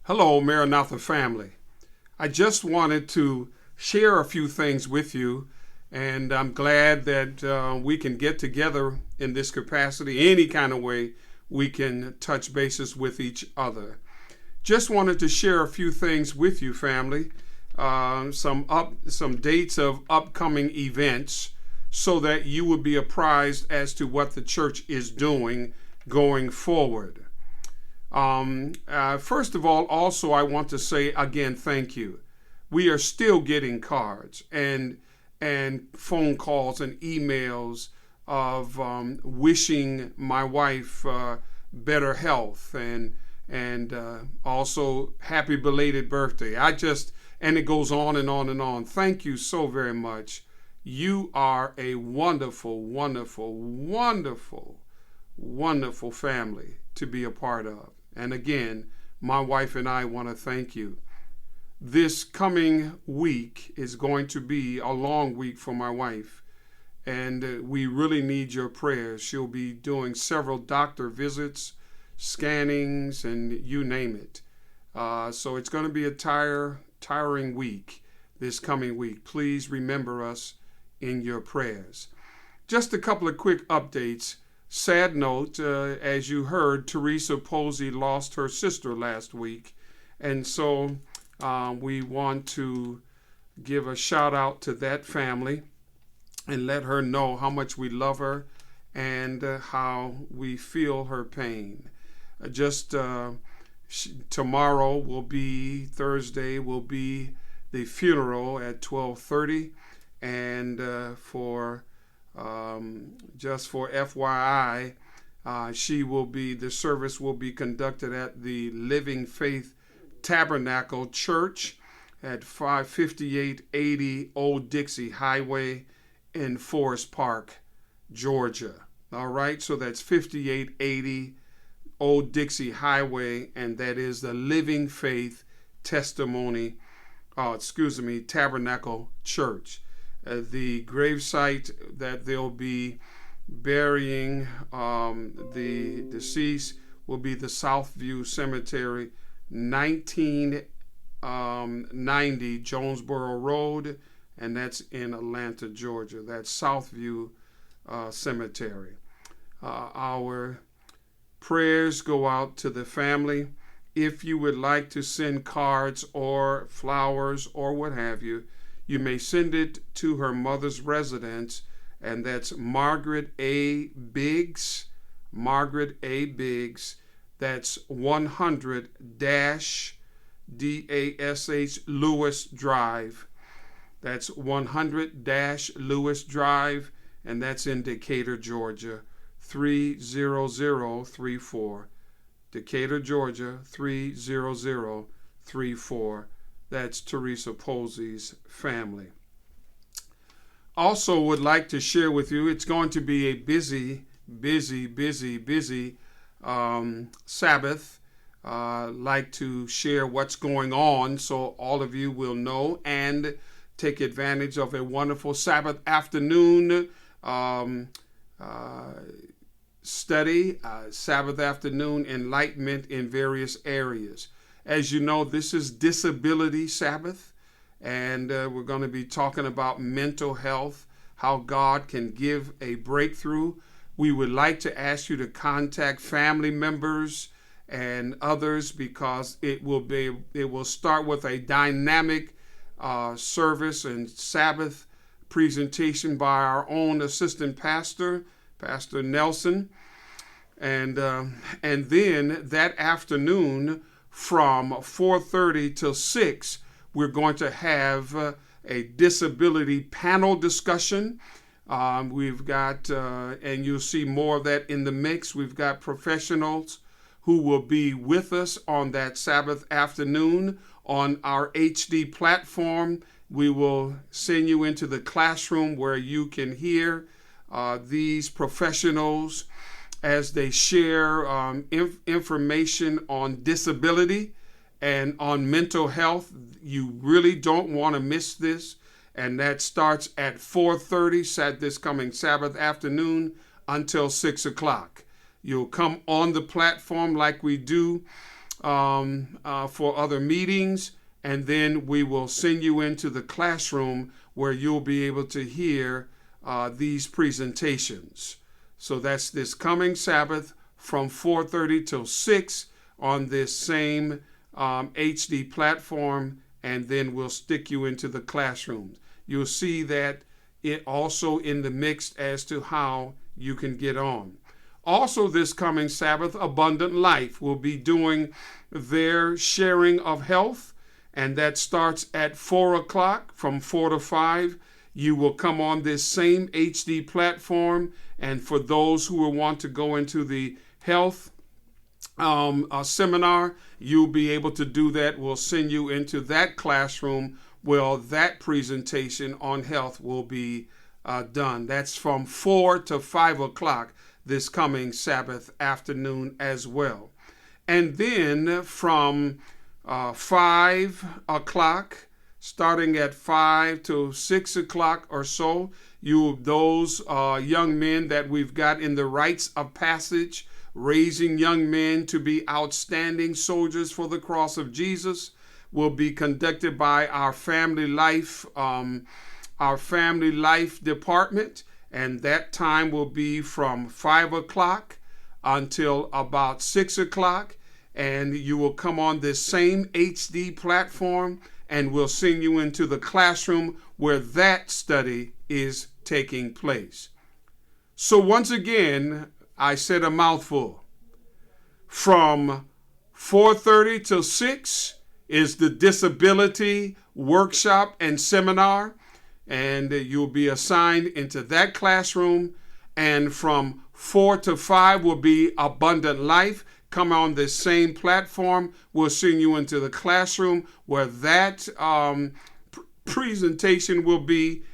Hello, Maranatha family. I just wanted to share a few things with you, and I'm glad that we can get together in this capacity, any kind of way we can touch bases with each other. Just wanted to share a few things with you, family, some dates of upcoming events, so that you would be apprised as to what the church is doing going forward. First of all, also, I want to say again, thank you. We are still getting cards and phone calls and emails of wishing my wife better health and also happy belated birthday. And it goes on and on and on. Thank you so very much. You are a wonderful, wonderful, wonderful, wonderful family to be a part of. And again, my wife and I want to thank you. This coming week is going to be a long week for my wife, and we really need your prayers. She'll be doing several doctor visits, scannings, and you name it. So it's going to be a tiring week this coming week. Please remember us in your prayers. Just a couple of quick updates. Sad note, as you heard, Teresa Posey lost her sister last week. And so we want to give a shout out to that family and let her know how much we love her and how we feel her pain. Tomorrow will be, Thursday will be the funeral at 12:30. And just for FYI, the service will be conducted at the Living Faith Tabernacle Church at 55880 Old Dixie Highway in Forest Park, Georgia. All right, so that's 5880 Old Dixie Highway, and that is the Living Faith Tabernacle Church. The gravesite that they'll be burying the deceased will be the Southview Cemetery, 1990 Jonesboro Road, and that's in Atlanta, Georgia. That's Southview Cemetery. Our prayers go out to the family. If you would like to send cards or flowers or what have you, you may send it to her mother's residence, and that's Margaret A. Biggs. Margaret A. Biggs. That's 100-DASH Lewis Drive. That's 100-Lewis Drive, and that's in Decatur, Georgia, 30034. Decatur, Georgia, 30034. That's Teresa Posey's family. Also would like to share with you, it's going to be a busy Sabbath. Like to share what's going on so all of you will know and take advantage of a wonderful Sabbath afternoon study, Sabbath afternoon enlightenment in various areas. As you know, this is Disability Sabbath, and we're going to be talking about mental health, how God can give a breakthrough. We would like to ask you to contact family members and others, because it will start with a dynamic service and Sabbath presentation by our own assistant pastor, Pastor Nelson, and then that afternoon, from 4:30 till 6, we're going to have a disability panel discussion. We've got, and you'll see more of that in the mix, we've got professionals who will be with us on that Sabbath afternoon on our HD platform. We will send you into the classroom where you can hear these professionals as they share information on disability and on mental health. You really don't want to miss this. And that starts at 4:30 this coming Sabbath afternoon until 6 o'clock. You'll come on the platform like we do for other meetings, and then we will send you into the classroom where you'll be able to hear these presentations. So that's this coming Sabbath from 4:30 till 6 on this same HD platform, and then we'll stick you into the classrooms. You'll see that it also in the mix as to how you can get on. Also this coming Sabbath, Abundant Life will be doing their sharing of health, and that starts at 4 o'clock from 4 to 5. You will come on this same HD platform, and for those who will want to go into the health seminar, you'll be able to do that. We'll send you into that classroom where that presentation on health will be done. That's from 4 to 5 o'clock this coming Sabbath afternoon as well. And then from 5 o'clock, starting at 5 to 6 o'clock or so, those young men that we've got in the rites of passage, raising young men to be outstanding soldiers for the cross of Jesus, will be conducted by our family life department, and that time will be from 5 o'clock until about 6 o'clock, and you will come on this same HD platform, and we'll send you into the classroom where that study is taking place. So once again, I said a mouthful. From 4:30 till 6 is the disability workshop and seminar, and you'll be assigned into that classroom. And from 4 to 5 will be Abundant Life. Come on this same platform. We'll send you into the classroom where that presentation will be.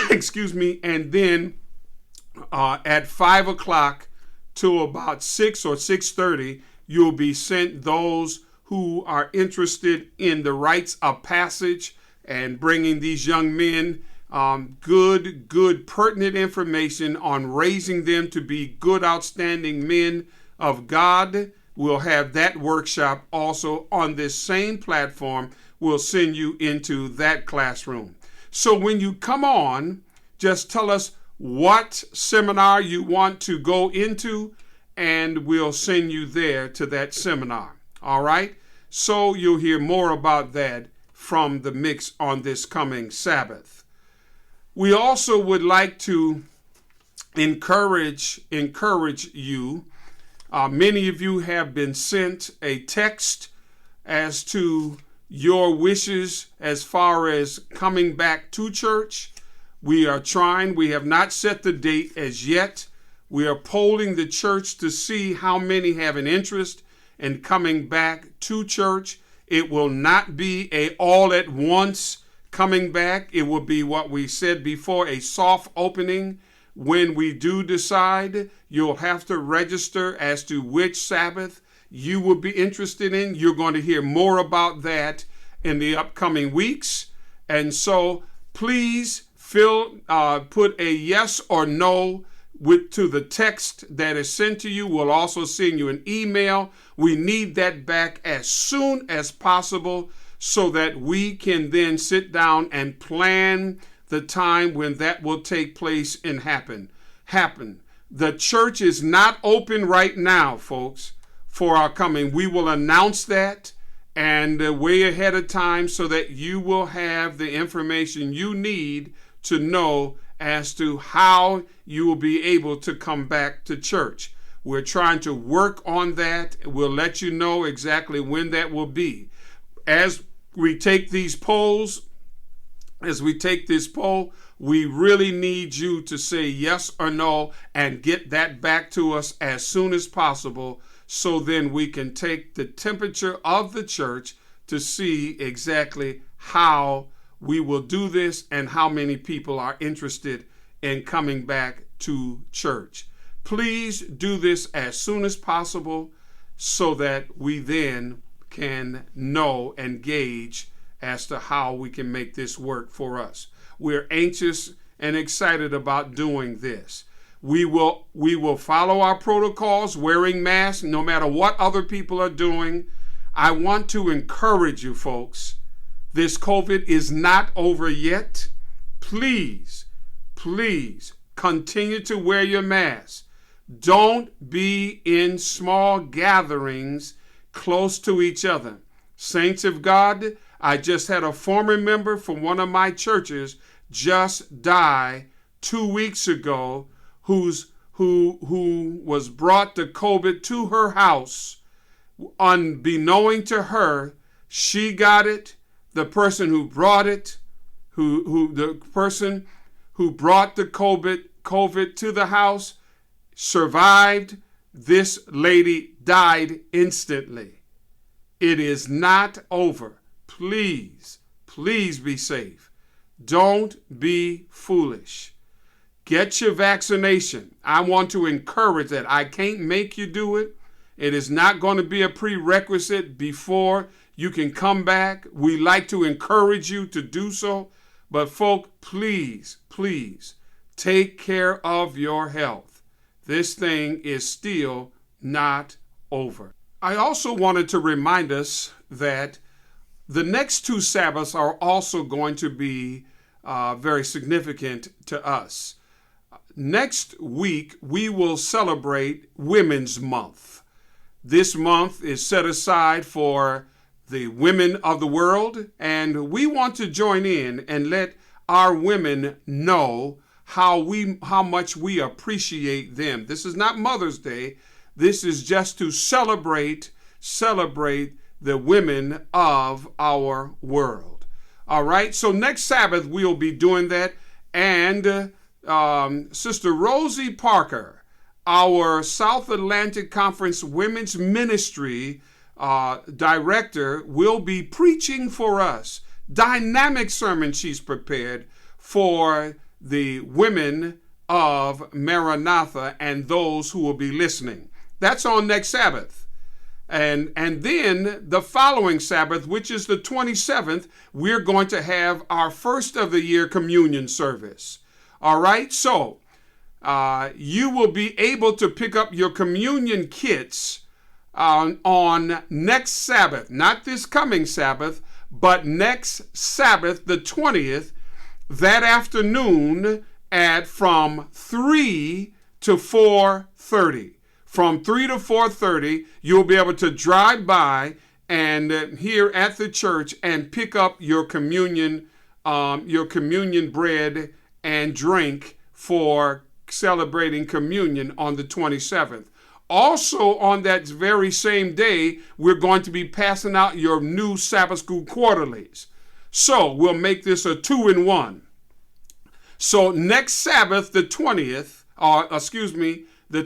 Excuse me. And then at 5 o'clock to about 6 or 6:30, you'll be sent those who are interested in the rites of passage and bringing these young men good, pertinent information on raising them to be good, outstanding men of God. We'll have that workshop also on this same platform. We'll send you into that classroom. So when you come on, just tell us what seminar you want to go into, and we'll send you there to that seminar. All right? So you'll hear more about that from the mix on this coming Sabbath. We also would like to encourage you. Many of you have been sent a text as to your wishes as far as coming back to church. We are trying. We have not set the date as yet. We are polling the church to see how many have an interest in coming back to church. It will not be a all at once coming back. It will be what we said before, a soft opening. When we do decide, you'll have to register as to which Sabbath you will be interested in. You're going to hear more about that in the upcoming weeks. And so please put a yes or no to the text that is sent to you. We'll also send you an email. We need that back as soon as possible so that we can then sit down and plan the time when that will take place and happen. The church is not open right now, folks, for our coming. We will announce that and way ahead of time so that you will have the information you need to know as to how you will be able to come back to church. We're trying to work on that. We'll let you know exactly when that will be. As we take these polls, we really need you to say yes or no and get that back to us as soon as possible, so then we can take the temperature of the church to see exactly how we will do this and how many people are interested in coming back to church. Please do this as soon as possible so that we then can know and gauge as to how we can make this work for us. We're anxious and excited about doing this. We will follow our protocols, wearing masks, no matter what other people are doing. I want to encourage you folks. This COVID is not over yet. Please, please continue to wear your mask. Don't be in small gatherings close to each other. Saints of God, I just had a former member from one of my churches just die 2 weeks ago who was brought the COVID to her house. Unbeknown to her, she got it. The person who brought it, the person who brought the COVID to the house survived. This lady died instantly. It is not over. Please, please be safe. Don't be foolish. Get your vaccination. I want to encourage that. I can't make you do it. It is not going to be a prerequisite before you can come back. We like to encourage you to do so. But folk, please, please take care of your health. This thing is still not over. I also wanted to remind us that the next 2 Sabbaths are also going to be very significant to us. Next week, we will celebrate Women's Month. This month is set aside for the women of the world, and we want to join in and let our women know how much we appreciate them. This is not Mother's Day. This is just to celebrate the women of our world. All right, so next Sabbath we'll be doing that, and Sister Rosie Parker, our South Atlantic Conference Women's Ministry director, will be preaching for us. Dynamic sermon she's prepared for the women of Maranatha and those who will be listening. That's on next Sabbath. And then the following Sabbath, which is the 27th, we're going to have our first of the year communion service. All right, so you will be able to pick up your communion kits on next Sabbath, not this coming Sabbath, but next Sabbath, the 20th, that afternoon from 3 to 4:30. From 3 to 4:30, you'll be able to drive by and here at the church and pick up your communion bread and drink for celebrating communion on the 27th. Also, on that very same day, we're going to be passing out your new Sabbath School quarterlies. So we'll make this a 2-in-1. So next Sabbath, the 20th, the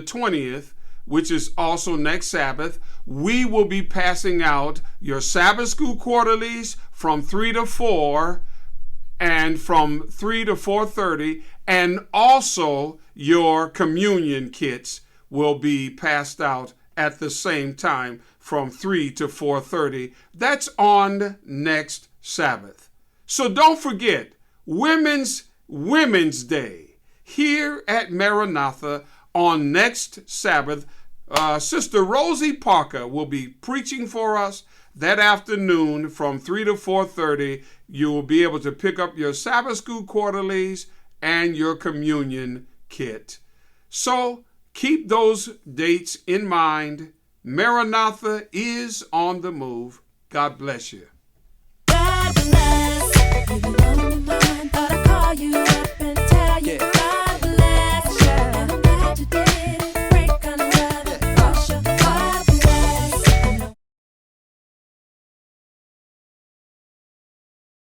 20th, which is also next Sabbath, we will be passing out your Sabbath School quarterlies from 3 to 4 and from 3 to 4:30, and also your communion kits will be passed out at the same time from 3 to 4:30. That's on next Sabbath. So don't forget, Women's Day here at Maranatha on next Sabbath. Sister Rosie Parker will be preaching for us that afternoon from 3 to 4:30. You will be able to pick up your Sabbath School quarterlies and your communion kit. So keep those dates in mind. Maranatha is on the move. God bless you. God bless. You know mine, thought I'd call you up and